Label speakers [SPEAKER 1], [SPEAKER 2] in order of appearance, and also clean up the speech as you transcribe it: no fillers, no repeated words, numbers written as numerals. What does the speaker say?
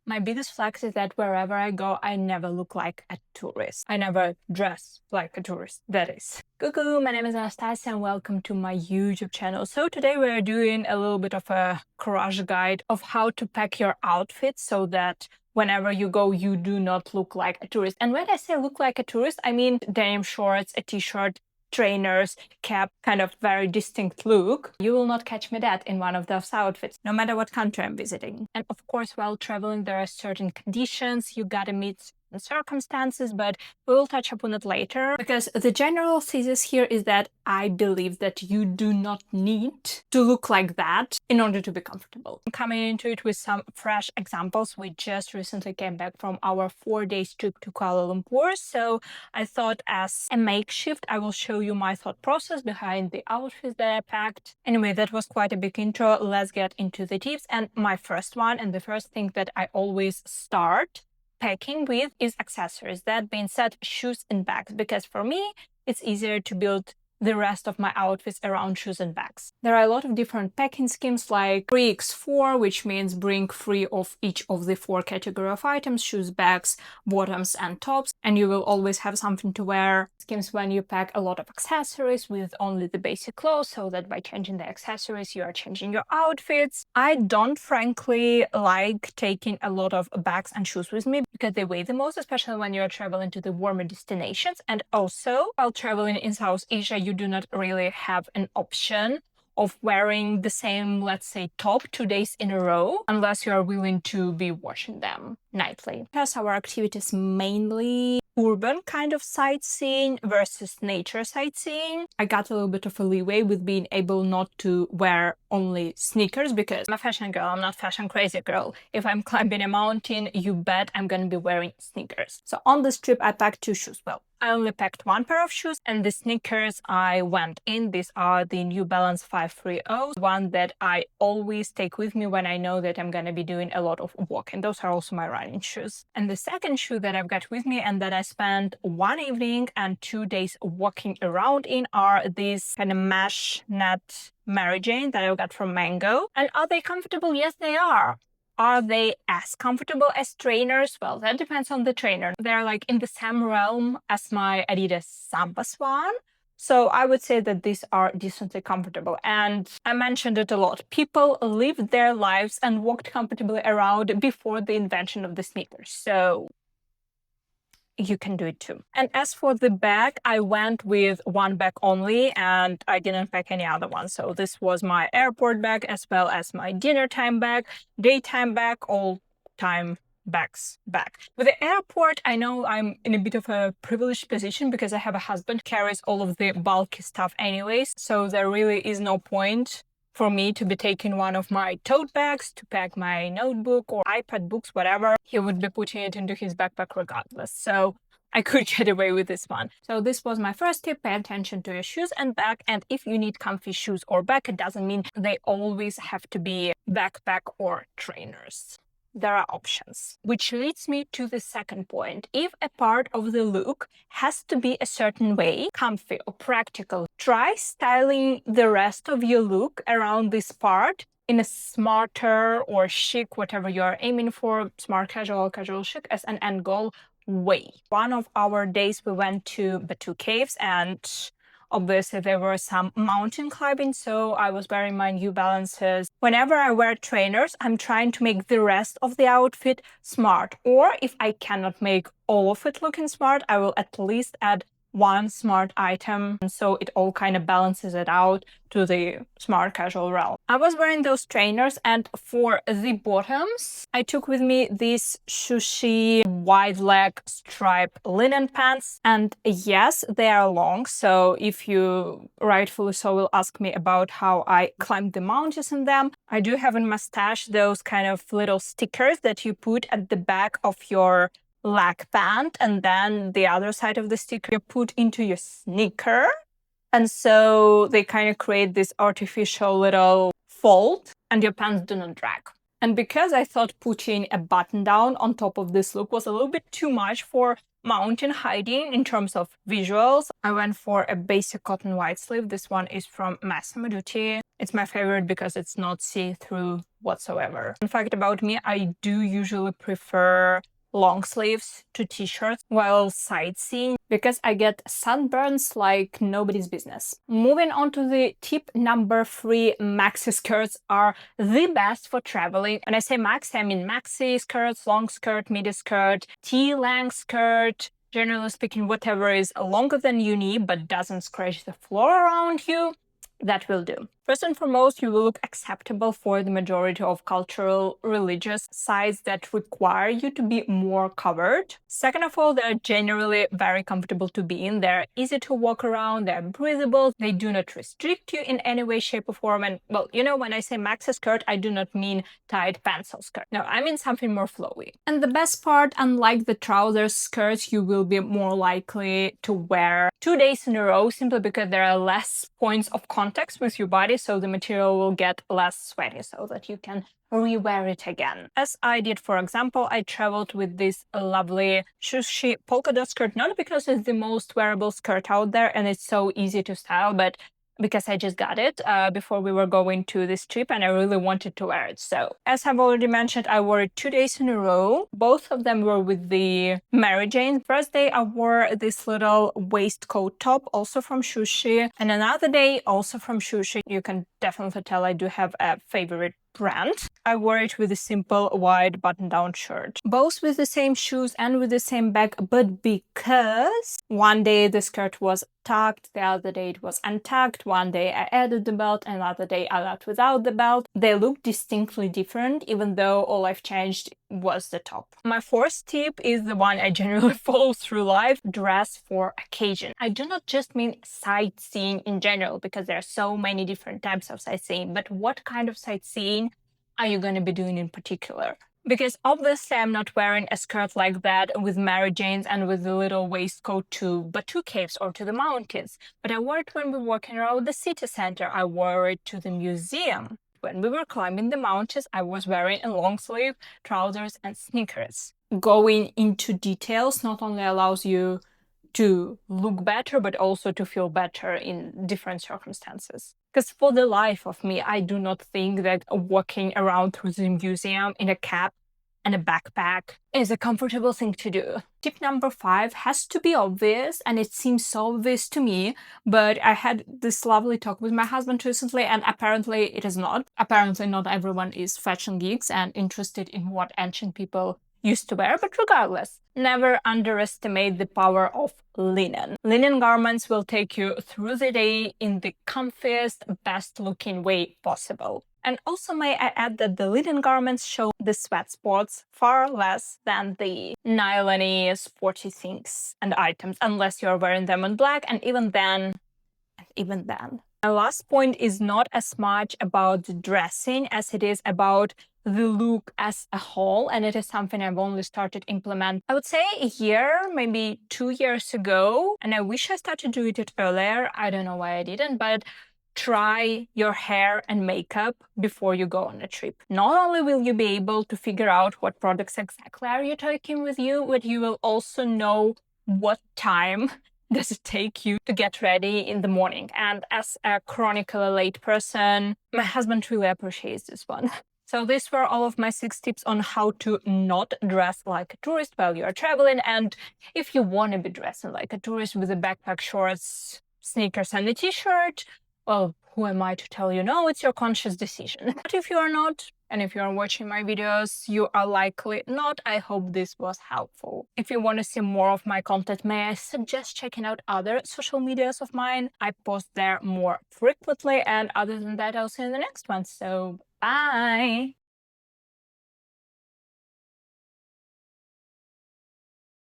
[SPEAKER 1] My biggest flex is that wherever I go, I never look like a tourist. I never dress like a tourist, that is. Cuckoo, my name is Anastasiia and welcome to my YouTube channel. So today we're doing a little bit of a crash guide of how to pack your outfit so that whenever you go, you do not look like a tourist. And when I say look like a tourist, I mean denim shorts, a t-shirt, trainers, cap, kind of very distinct look. You will not catch me that in one of those outfits, no matter what country I'm visiting. And of course, while traveling, there are certain conditions you gotta meet and circumstances, but we will touch upon it later, because the general thesis here is that I believe that you do not need to look like that in order to be comfortable. I'm coming into it with some fresh examples. We just recently came back from our 4-day trip to Kuala Lumpur, so I thought as a makeshift, I will show you my thought process behind the outfits that I packed. Anyway, that was quite a big intro. Let's get into the tips. And my first one, and the first thing that I always start packing with, is accessories. That being said, shoes and bags, because for me, it's easier to build the rest of my outfits around shoes and bags. There are a lot of different packing schemes like 3x4, which means bring 3 of each of the 4 category of items: shoes, bags, bottoms and tops, and you will always have something to wear. Schemes when you pack a lot of accessories with only the basic clothes, so that by changing the accessories you are changing your outfits. I don't frankly like taking a lot of bags and shoes with me because they weigh the most, especially when you're traveling to the warmer destinations. And also, while traveling in South Asia, you do not really have an option of wearing the same, let's say, top 2 days in a row, unless you are willing to be washing them nightly. Because our activity is mainly urban kind of sightseeing versus nature sightseeing, I got a little bit of a leeway with being able not to wear only sneakers, because I'm a fashion girl, I'm not fashion crazy girl. If I'm climbing a mountain, you bet I'm gonna be wearing sneakers. So on this trip, I packed 2 shoes. Well, I only packed 1 pair of shoes, and the sneakers I went in, these are the New Balance 530, one that I always take with me when I know that I'm gonna be doing a lot of walking. Those are also my running shoes. And the second shoe that I've got with me and that I spent 1 evening and 2 days walking around in are these kind of mesh net Mary Jane that I got from Mango. And are they comfortable? Yes, they are. Are they as comfortable as trainers? Well, that depends on the trainer. They're like in the same realm as my Adidas Samba Swan. So I would say that these are decently comfortable. And I mentioned it a lot. People lived their lives and walked comfortably around before the invention of the sneakers. So you can do it too. And as for the bag, I went with 1 bag only and I didn't pack any other one. So this was my airport bag as well as my dinner time bag, daytime bag, all time bags back. With the airport, I know I'm in a bit of a privileged position because I have a husband who carries all of the bulky stuff anyways. So there really is no point for me to be taking one of my tote bags to pack my notebook or iPad, books, whatever. He would be putting it into his backpack regardless. So I could get away with this one. So this was my first tip: pay attention to your shoes and bag. And if you need comfy shoes or bag, it doesn't mean they always have to be backpack or trainers. There are options. Which leads me to the second point. If a part of the look has to be a certain way, comfy or practical, try styling the rest of your look around this part in a smarter or chic, whatever you are aiming for, smart casual, casual chic, as an end goal way. One of our days we went to Batu Caves, and obviously there were some mountain climbing, so I was wearing my New Balances. Whenever I wear trainers, I'm trying to make the rest of the outfit smart. Or if I cannot make all of it looking smart, I will at least add 1 smart item, and so it all kind of balances it out to the smart casual realm. I was wearing those trainers, and for the bottoms, I took with me these Shu Shi wide leg stripe linen pants. And yes, they are long, so if you rightfully so will ask me about how I climbed the mountains in them, I do have in my stash those kind of little stickers that you put at the back of your leg pant, and then the other side of the sticker you put into your sneaker. And so they kind of create this artificial little fold and your pants do not drag. And because I thought putting a button down on top of this look was a little bit too much for mountain hiding in terms of visuals, I went for a basic cotton wide sleeve. This one is from Massimo Dutti. It's my favorite because it's not see-through whatsoever. In fact, about me, I do usually prefer long sleeves to t-shirts while sightseeing because I get sunburns like nobody's business. Moving on to the tip number 3, maxi skirts are the best for traveling. When I say maxi, I mean maxi skirts, long skirt, midi skirt, T-length skirt, generally speaking, whatever is longer than you need but doesn't scratch the floor around you. That will do. First and foremost, you will look acceptable for the majority of cultural, religious sites that require you to be more covered. Second of all, they're generally very comfortable to be in. They're easy to walk around, they're breathable, they do not restrict you in any way, shape, or form. And, well, you know, when I say maxi skirt, I do not mean tight pencil skirt. No, I mean something more flowy. And the best part, unlike the trouser skirts, you will be more likely to wear 2 days in a row simply because there are less points of contact with your body, so the material will get less sweaty so that you can rewear it again. As I did, for example, I traveled with this lovely Shu Shi polka dot skirt, not because it's the most wearable skirt out there and it's so easy to style, but because I just got it before we were going to this trip and I really wanted to wear it. So, as I've already mentioned, I wore it 2 days in a row. Both of them were with the Mary Jane. First day, I wore this little waistcoat top, also from Shu Shi, and another day, also from Shu Shi. You can definitely tell I do have a favorite brand. I wore it with a simple white button-down shirt. Both with the same shoes and with the same bag, but because one day the skirt was tucked, the other day it was untucked, one day I added the belt, another day I left without the belt. They look distinctly different, even though all I've changed was the top. My fourth tip is the one I generally follow through life: dress for occasion. I do not just mean sightseeing in general, because there are so many different types of sightseeing, but what kind of sightseeing are you going to be doing in particular? Because obviously I'm not wearing a skirt like that with Mary Janes and with the little waistcoat to Batu Caves or to the mountains, but I wore it when we were walking around the city center. I wore it to the museum. When we were climbing the mountains, I was wearing a long sleeve, trousers and sneakers. Going into details not only allows you to look better, but also to feel better in different circumstances. Because for the life of me, I do not think that walking around through the museum in a cap and a backpack is a comfortable thing to do. Tip number 5 has to be obvious, and it seems so obvious to me, but I had this lovely talk with my husband recently, and apparently it is not. Apparently not everyone is fashion geeks and interested in what ancient people used to wear, but regardless, never underestimate the power of linen. Linen garments will take you through the day in the comfiest, best-looking way possible. And also may I add that the linen garments show the sweat spots far less than the nylon-y, sporty things and items, unless you're wearing them in black, and even then. My last point is not as much about the dressing as it is about the look as a whole, and it is something I've only started implement, I would say a year, maybe 2 years ago, and I wish I started doing it earlier. I don't know why I didn't, but try your hair and makeup before you go on a trip. Not only will you be able to figure out what products exactly are you taking with you, but you will also know what time does it take you to get ready in the morning. And as a chronically late person, my husband really appreciates this one. So these were all of my 6 tips on how to not dress like a tourist while you are traveling. And if you want to be dressing like a tourist with a backpack, shorts, sneakers and a t-shirt, well, who am I to tell you no? It's your conscious decision. But if you are not, and if you are watching my videos, you are likely not. I hope this was helpful. If you want to see more of my content, may I suggest checking out other social medias of mine? I post there more frequently, and other than that, I'll see you in the next one. So, bye!